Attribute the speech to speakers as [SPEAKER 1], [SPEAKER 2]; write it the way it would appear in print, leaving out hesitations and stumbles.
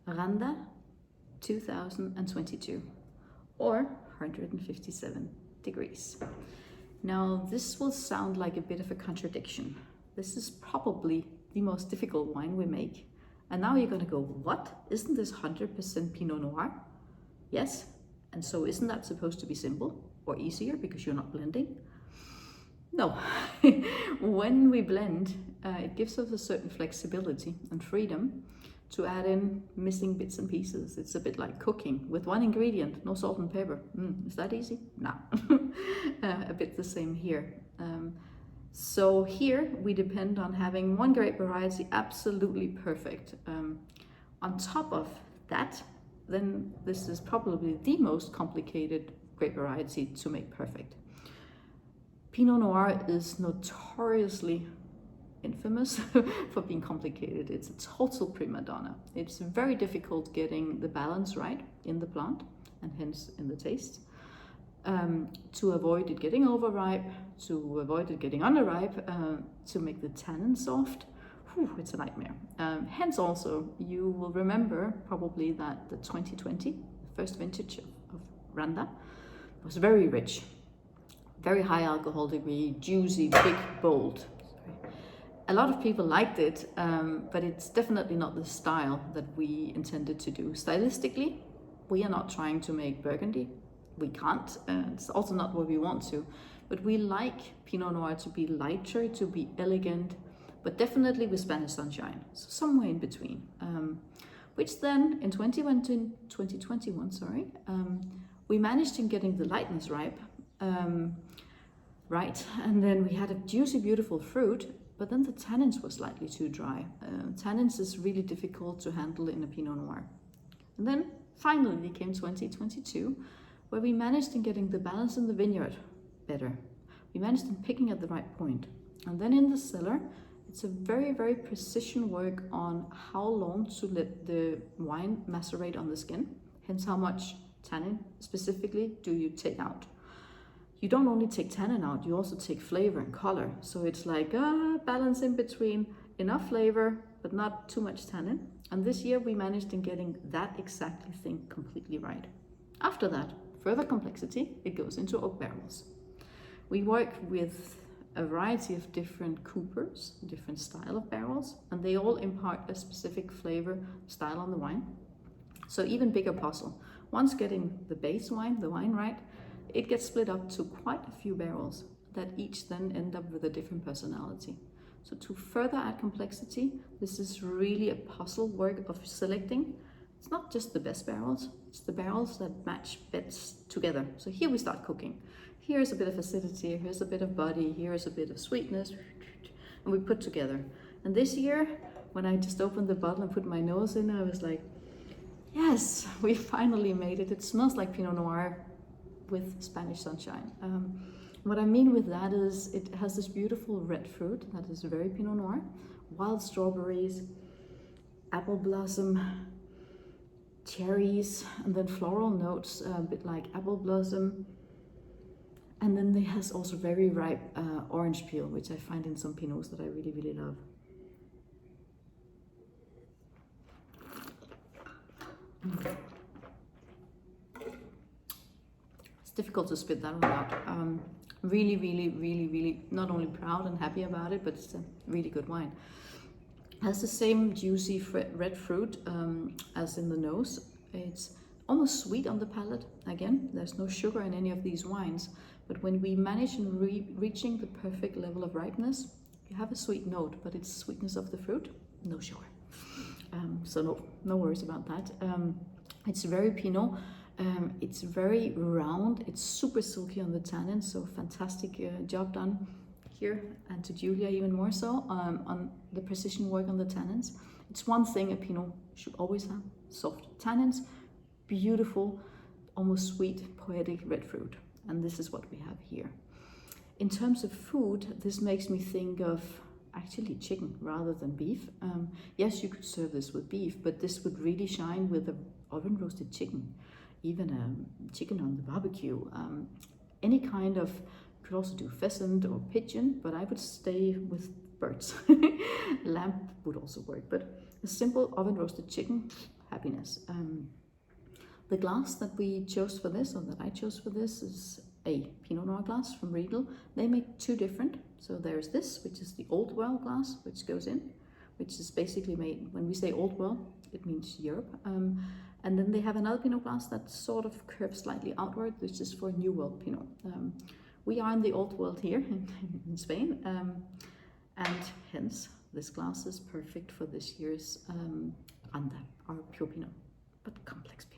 [SPEAKER 1] Randa 2022, or 157 degrees. Now, this will sound like a bit of a contradiction. This is probably the most difficult wine we make. And now you're gonna go, what? Isn't this 100% Pinot Noir? Yes, and so isn't that supposed to be simple or easier because you're not blending? No. When we blend, it gives us a certain flexibility and freedom to add in missing bits and pieces. It's a bit like cooking with one ingredient, no salt and pepper. Is that easy? No. A bit the same here. So here we depend on having one grape variety absolutely perfect. On top of that, then this is probably the most complicated grape variety to make perfect. Pinot Noir is notoriously infamous for being complicated. It's a total prima donna. It's very difficult getting the balance right in the plant and hence in the taste. To avoid it getting overripe, to avoid it getting underripe, to make the tannin soft. It's a nightmare. Hence also, you will remember probably that the 2020, the first vintage of Randa, was very rich. Very high alcohol degree, juicy, big, bold. A lot of people liked it, but it's definitely not the style that we intended to do. Stylistically, we are not trying to make Burgundy. We can't, it's also not what we want to. But we like Pinot Noir to be lighter, to be elegant, but definitely with Spanish sunshine. So somewhere in between. Which then, in 2021, we managed in getting the lightness right, and then we had a juicy, beautiful fruit, but then the tannins were slightly too dry. Tannins is really difficult to handle in a Pinot Noir. And then finally came 2022, where we managed in getting the balance in the vineyard better. We managed in picking at the right point. And then in the cellar, it's a very, very precision work on how long to let the wine macerate on the skin, hence how much tannin specifically do you take out. You don't only take tannin out, you also take flavor and color. So it's like a balance in between enough flavor, but not too much tannin. And this year we managed in getting that exactly thing completely right. After that, further complexity, it goes into oak barrels. We work with a variety of different coopers, different style of barrels, and they all impart a specific flavor style on the wine. So even bigger puzzle. Once getting the base wine, the wine right, it gets split up to quite a few barrels that each then end up with a different personality. So to further add complexity, this is really a puzzle work of selecting. It's not just the best barrels, it's the barrels that match best together. So here we start cooking. Here's a bit of acidity, here's a bit of body, here's a bit of sweetness, and we put together. And this year, when I just opened the bottle and put my nose in, I was like, yes, we finally made it. It smells like Pinot Noir with Spanish sunshine. What I mean with that is it has this beautiful red fruit that is very Pinot Noir, wild strawberries, apple blossom, cherries, and then floral notes, a bit like apple blossom. And then it has also very ripe orange peel, which I find in some Pinots that I really, really love. It's difficult to spit that one out. Really, really, really, really not only proud and happy about it, but it's a really good wine. It has the same juicy red fruit as in the nose. It's almost sweet on the palate. Again, there's no sugar in any of these wines, but when we manage in reaching the perfect level of ripeness, you have a sweet note, but it's sweetness of the fruit, no sugar. So no worries about that. It's very Pinot. It's very round. It's super silky on the tannin, so fantastic job done here, and to Julia even more so on the precision work on the tannins. It's one thing a Pinot should always have: soft tannins, beautiful, almost sweet, poetic red fruit. And this is what we have here. In terms of food, this makes me think of actually chicken rather than beef. Yes, you could serve this with beef, but this would really shine with an oven roasted chicken, even a chicken on the barbecue. Any kind of, you could also do pheasant or pigeon, but I would stay with birds. Lamb would also work, but a simple oven roasted chicken happiness. The glass that we chose for this, or that I chose for this, is a Pinot Noir glass from Riedel. They make two different. So there's this, which is the Old World glass, which goes in, which is basically made, when we say Old World, it means Europe. And then they have another Pinot glass that sort of curves slightly outward, which is for New World Pinot. We are in the Old World here in Spain, and hence this glass is perfect for this year's Randa, our pure Pinot, but complex Pinot.